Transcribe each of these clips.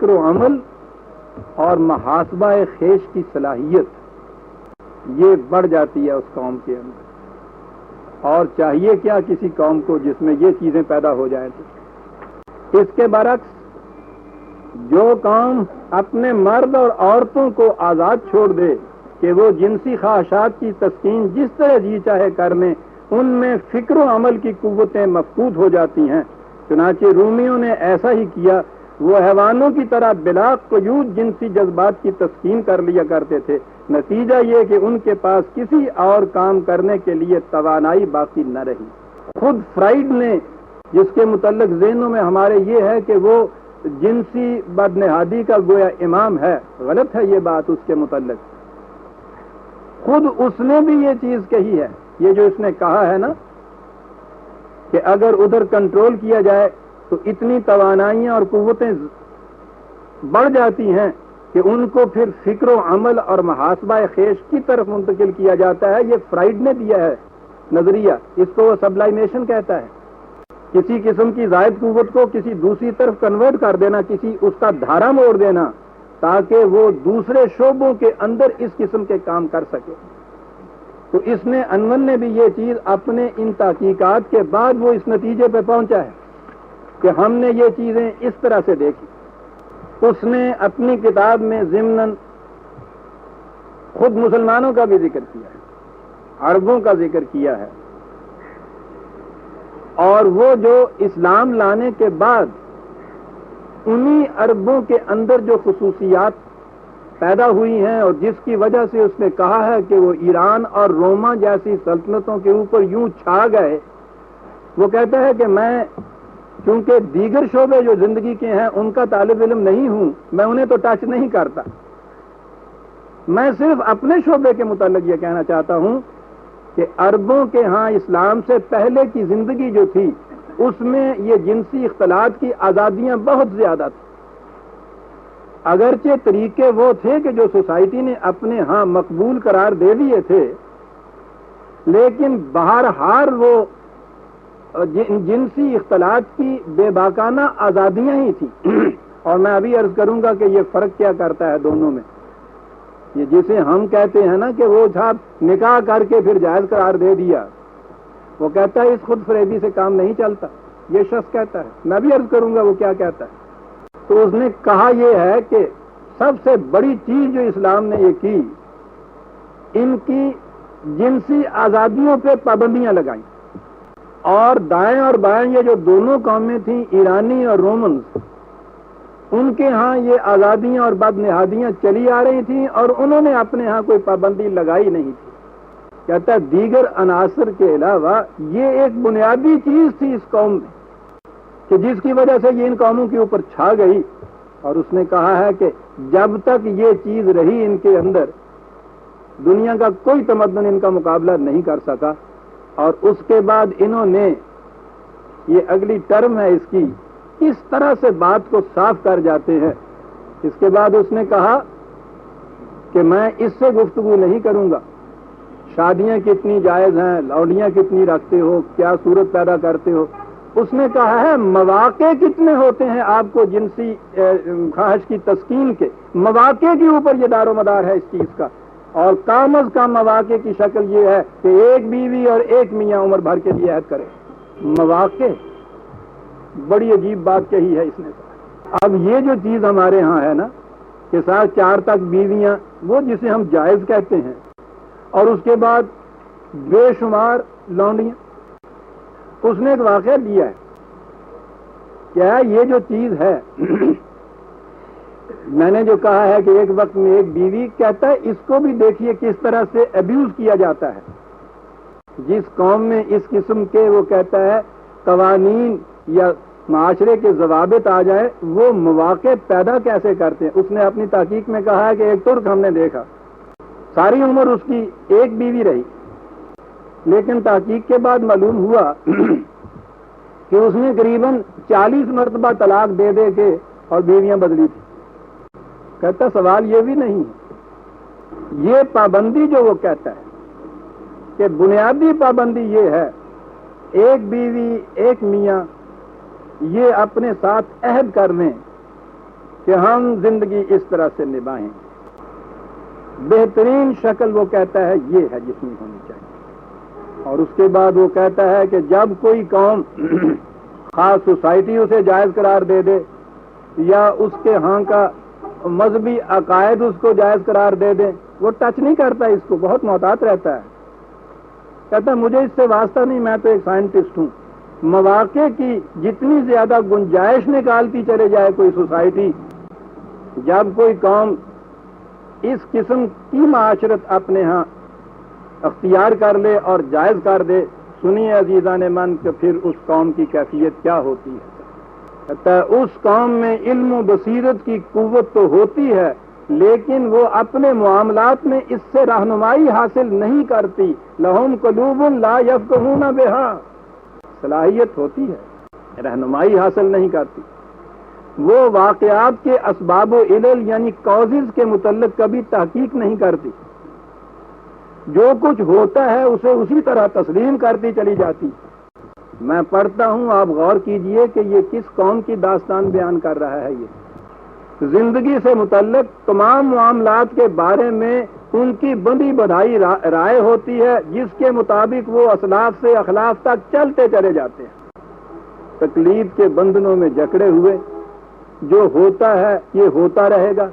فکر و عمل اور محاسبہ خیش کی صلاحیت یہ بڑھ جاتی ہے اس قوم کے اندر. اور چاہیے کیا کسی قوم کو جس میں یہ چیزیں پیدا ہو جائیں. تو اس کے برعکس جو قوم اپنے مرد اور عورتوں کو آزاد چھوڑ دے کہ وہ جنسی خواہشات کی تسکین جس طرح جی چاہے کر لیں، ان میں فکر و عمل کی قوتیں مفقود ہو جاتی ہیں. چنانچہ رومیوں نے ایسا ہی کیا. وہ حیوانوں کی طرح بلا قیود جنسی جذبات کی تسکین کر لیا کرتے تھے. نتیجہ یہ کہ ان کے پاس کسی اور کام کرنے کے لیے توانائی باقی نہ رہی. خود فرائیڈ نے، جس کے متعلق ذہنوں میں ہمارے یہ ہے کہ وہ جنسی بدنہادی کا گویا امام ہے، غلط ہے یہ بات اس کے متعلق. خود اس نے بھی یہ چیز کہی ہے، یہ جو اس نے کہا ہے نا کہ اگر ادھر کنٹرول کیا جائے تو اتنی توانائیاں اور قوتیں بڑھ جاتی ہیں کہ ان کو پھر فکر و عمل اور محاسبہ خیش کی طرف منتقل کیا جاتا ہے. یہ فرائیڈ نے دیا ہے نظریہ، اس کو وہ سبلائمیشن کہتا ہے. کسی قسم کی زائد قوت کو کسی دوسری طرف کنورٹ کر دینا، کسی اس کا دھارا موڑ دینا تاکہ وہ دوسرے شعبوں کے اندر اس قسم کے کام کر سکے. تو اس نے انون نے بھی یہ چیز اپنے ان تحقیقات کے بعد وہ اس نتیجے پہ پہنچا ہے کہ ہم نے یہ چیزیں اس طرح سے دیکھی. اس نے اپنی کتاب میں ضمناً خود مسلمانوں کا بھی ذکر کیا ہے، عربوں کا ذکر کیا ہے، اور وہ جو اسلام لانے کے بعد انہی عربوں کے اندر جو خصوصیات پیدا ہوئی ہیں اور جس کی وجہ سے اس نے کہا ہے کہ وہ ایران اور روما جیسی سلطنتوں کے اوپر یوں چھا گئے. وہ کہتا ہے کہ میں چونکہ دیگر شعبے جو زندگی کے ہیں ان کا طالب علم نہیں ہوں، میں انہیں تو ٹچ نہیں کرتا. میں صرف اپنے شعبے کے متعلق یہ کہنا چاہتا ہوں کہ عربوں کے ہاں اسلام سے پہلے کی زندگی جو تھی اس میں یہ جنسی اختلاط کی آزادیاں بہت زیادہ تھیں. اگرچہ طریقے وہ تھے کہ جو سوسائٹی نے اپنے ہاں مقبول قرار دے دیے تھے، لیکن بہرحال وہ جنسی اختلاط کی بے باکانہ آزادیاں ہی تھیں. اور میں ابھی عرض کروں گا کہ یہ فرق کیا کرتا ہے دونوں میں. یہ جسے ہم کہتے ہیں نا کہ وہ صاحب نکاح کر کے پھر جائز قرار دے دیا، وہ کہتا ہے اس خود فریبی سے کام نہیں چلتا. یہ شخص کہتا ہے، میں بھی عرض کروں گا وہ کیا کہتا ہے. تو اس نے کہا یہ ہے کہ سب سے بڑی چیز جو اسلام نے یہ کی، ان کی جنسی آزادیوں پہ پابندیاں لگائیں. اور دائیں اور بائیں یہ جو دونوں قومیں تھیں، ایرانی اور رومنز، ان کے ہاں یہ آزادیاں اور بدنہادیاں چلی آ رہی تھیں اور انہوں نے اپنے ہاں کوئی پابندی لگائی نہیں تھی. کہتا ہے دیگر عناصر کے علاوہ یہ ایک بنیادی چیز تھی اس قوم میں کہ جس کی وجہ سے یہ ان قوموں کے اوپر چھا گئی. اور اس نے کہا ہے کہ جب تک یہ چیز رہی ان کے اندر، دنیا کا کوئی تمدن ان کا مقابلہ نہیں کر سکا. اور اس کے بعد انہوں نے، یہ اگلی ٹرم ہے اس کی، اس طرح سے بات کو صاف کر جاتے ہیں. اس کے بعد اس نے کہا کہ میں اس سے گفتگو نہیں کروں گا، شادیاں کتنی جائز ہیں، لونڈیاں کتنی رکھتے ہو، کیا صورت پیدا کرتے ہو. اس نے کہا ہے مواقع کتنے ہوتے ہیں آپ کو جنسی خواہش کی تسکین کے، مواقع کے اوپر یہ دار و مدار ہے اس چیز کا. اور کم از کم مواقع کی شکل یہ ہے کہ ایک بیوی اور ایک میاں عمر بھر کے لیے عہد کرے. مواقع، بڑی عجیب بات کہی ہے اس نے. اب یہ جو چیز ہمارے ہاں ہے نا کہ 4 تک بیویاں، وہ جسے ہم جائز کہتے ہیں، اور اس کے بعد بے شمار لونڈیاں. اس نے ایک واقعہ دیا ہے، کیا یہ جو چیز ہے میں نے جو کہا ہے کہ ایک وقت میں ایک بیوی، کہتا ہے اس کو بھی دیکھیے کس طرح سے ابیوز کیا جاتا ہے. جس قوم میں اس قسم کے وہ کہتا ہے قوانین یا معاشرے کے ضوابط آ جائے، وہ مواقع پیدا کیسے کرتے ہیں. اس نے اپنی تحقیق میں کہا ہے کہ ایک ترک ہم نے دیکھا، ساری عمر اس کی ایک بیوی رہی، لیکن تحقیق کے بعد معلوم ہوا کہ اس نے قریباً 40 مرتبہ طلاق دے دے کے اور بیویاں بدلی تھی. کہتا سوال یہ بھی نہیں، یہ پابندی جو وہ کہتا ہے کہ بنیادی پابندی یہ ہے، ایک بیوی ایک میاں یہ اپنے ساتھ عہد کر لیں کہ ہم زندگی اس طرح سے نبھائیں. بہترین شکل وہ کہتا ہے یہ ہے جس میں ہونی چاہیے. اور اس کے بعد وہ کہتا ہے کہ جب کوئی قوم خاص سوسائٹی اسے جائز قرار دے دے یا اس کے ہاں کا مذہبی عقائد اس کو جائز قرار دے دیں، وہ ٹچ نہیں کرتا اس کو، بہت محتاط رہتا ہے. کہتا ہے مجھے اس سے واسطہ نہیں، میں تو ایک سائنٹسٹ ہوں. مواقع کی جتنی زیادہ گنجائش نکالتی چلے جائے کوئی سوسائٹی، جب کوئی قوم اس قسم کی معاشرت اپنے ہاں اختیار کر لے اور جائز کر دے، سنیے عزیزان من کہ پھر اس قوم کی کیفیت کیا ہوتی ہے. کہتا ہے اس قوم میں علم و بصیرت کی قوت تو ہوتی ہے لیکن وہ اپنے معاملات میں اس سے رہنمائی حاصل نہیں کرتی. لہم قلوب لا یفقہون بہا، صلاحیت ہوتی ہے، رہنمائی حاصل نہیں کرتی. وہ واقعات کے اسباب و علل یعنی کازز کے متعلق کبھی تحقیق نہیں کرتی، جو کچھ ہوتا ہے اسے اسی طرح تسلیم کرتی چلی جاتی. میں پڑھتا ہوں، آپ غور کیجئے کہ یہ کس قوم کی داستان بیان کر رہا ہے. یہ زندگی سے متعلق تمام معاملات کے بارے میں ان کی بندی بدھائی رائے ہوتی ہے جس کے مطابق وہ اسلاف سے اخلاف تک چلتے چلے جاتے ہیں، تقلید کے بندنوں میں جکڑے ہوئے. جو ہوتا ہے یہ ہوتا رہے گا،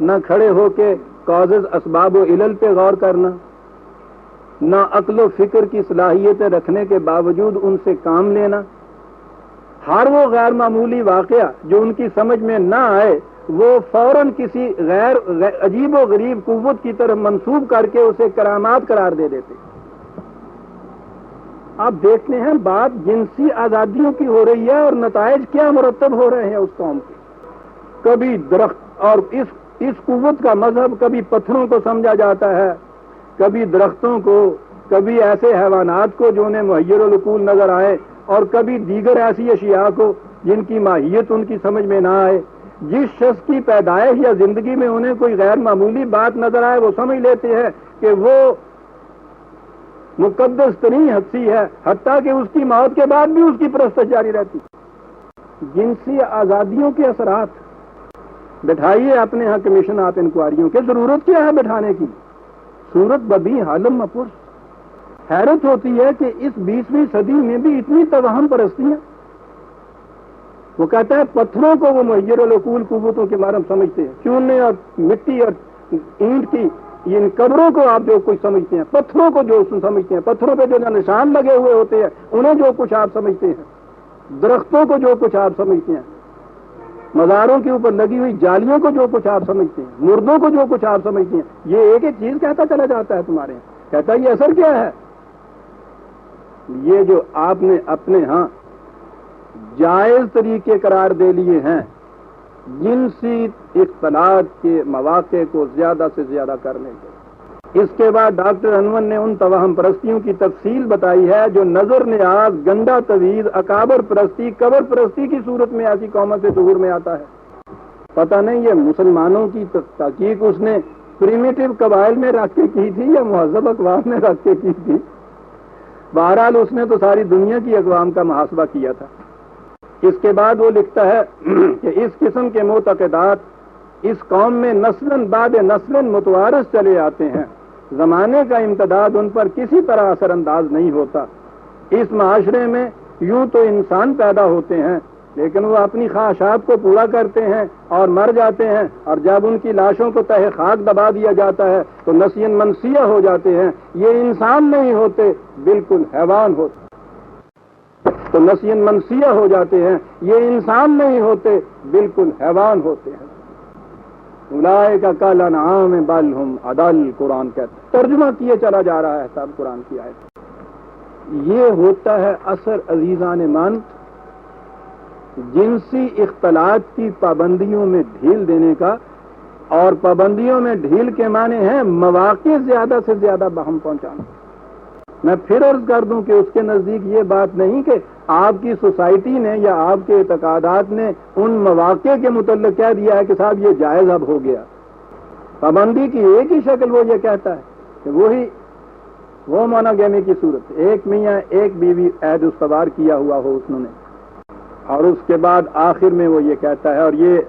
نہ کھڑے ہو کے کازز اسباب و علل پہ غور کرنا، نہ عقل و فکر کی صلاحیتیں رکھنے کے باوجود ان سے کام لینا. ہر وہ غیر معمولی واقعہ جو ان کی سمجھ میں نہ آئے وہ فوراً کسی غیر عجیب و غریب قوت کی طرف منسوب کر کے اسے کرامات قرار دے دیتے. آپ دیکھتے ہیں بات جنسی آزادیوں کی ہو رہی ہے اور نتائج کیا مرتب ہو رہے ہیں اس قوم کے. کبھی درخت، اور اس قوت کا مذہب کبھی پتھروں کو سمجھا جاتا ہے، کبھی درختوں کو، کبھی ایسے حیوانات کو جو انہیں مہیر العقول نظر آئے، اور کبھی دیگر ایسی اشیاء کو جن کی ماہیت ان کی سمجھ میں نہ آئے. جس شخص کی پیدائش یا زندگی میں انہیں کوئی غیر معمولی بات نظر آئے وہ سمجھ لیتے ہیں کہ وہ مقدس ترین ہستی ہے، حتیٰ کہ اس کی موت کے بعد بھی اس کی پرستش جاری رہتی. جنسی آزادیوں کے اثرات بٹھائیے اپنے ہاں کمیشن آپ انکوائریوں کی. ضرورت کیا ہے بٹھانے کی؟ صورت بدی حالم مپرس. حیرت ہوتی ہے کہ اس 20ویں صدی میں بھی اتنی توہم پرستیاں. وہ کہتا ہے پتھروں کو وہ مہیر العقول قوتوں کے مارم سمجھتے ہیں، چونے اور مٹی اور اینٹ کی ان قبروں کو آپ جو کچھ سمجھتے ہیں، پتھروں کو جو سمجھتے ہیں، پتھروں پہ جو نشان لگے ہوئے ہوتے ہیں انہیں جو کچھ آپ سمجھتے ہیں، درختوں کو جو کچھ آپ سمجھتے ہیں، مزاروں کے اوپر لگی ہوئی جالیوں کو جو کچھ آپ سمجھتے ہیں، مردوں کو جو کچھ آپ سمجھتے ہیں، یہ ایک ایک چیز کہتا چلا جاتا ہے تمہارے یہاں. کہتا ہے یہ اثر کیا ہے؟ یہ جو آپ نے اپنے ہاں جائز طریقے قرار دے لیے ہیں جنسی اختلاط کے مواقع کو زیادہ سے زیادہ کرنے کے. اس کے بعد ڈاکٹر انون نے ان توہم پرستیوں کی تفصیل بتائی ہے جو نظر نیاز، گنڈا تویز، اکابر پرستی، قبر پرستی کی صورت میں ایسی قوموں سے ظہور میں آتا ہے. پتہ نہیں یہ مسلمانوں کی تحقیق اس نے پریمیٹو قبائل میں رکھ کے کی تھی یا مہذب اقوام میں رکھ کے کی تھی. بہرحال اس نے تو ساری دنیا کی اقوام کا محاسبہ کیا تھا. اس کے بعد وہ لکھتا ہے کہ اس قسم کے معتقدات اس قوم میں نسلاً بعد نسلاً متوارث چلے آتے ہیں. زمانے کا امتداد ان پر کسی طرح اثر انداز نہیں ہوتا. اس معاشرے میں یوں تو انسان پیدا ہوتے ہیں لیکن وہ اپنی خواہشات کو پورا کرتے ہیں اور مر جاتے ہیں، اور جب ان کی لاشوں کو تہہ خاک دبا دیا جاتا ہے تو نسین منسیہ ہو جاتے ہیں. یہ انسان نہیں ہوتے، بالکل حیوان ہوتے. تو نسین منسیہ ہو جاتے ہیں، یہ انسان نہیں ہوتے، بالکل حیوان ہوتے ہیں. اولئک کالانعام بل ھم اضل، قرآن کہتا ہے. ترجمہ کیے چلا جا رہا ہے سب قرآن کی آیت. یہ ہوتا ہے اثر عزیزان من جنسی اختلاط کی پابندیوں میں ڈھیل دینے کا. اور پابندیوں میں ڈھیل کے معنی ہیں مواقع زیادہ سے زیادہ بہم پہنچانا. میں پھر عرض کر دوں کہ اس کے نزدیک یہ بات نہیں کہ آپ کی سوسائٹی نے یا آپ کے اعتقادات نے ان مواقع کے متعلق کہہ دیا ہے کہ صاحب یہ جائز اب ہو گیا. پابندی کی ایک ہی شکل وہ یہ کہتا ہے کہ وہ مونوگیمی کی صورت، ایک میاں ایک بیوی عہد استوار کیا ہوا ہو اس نے، اور اس کے بعد آخر میں وہ یہ کہتا ہے، اور یہ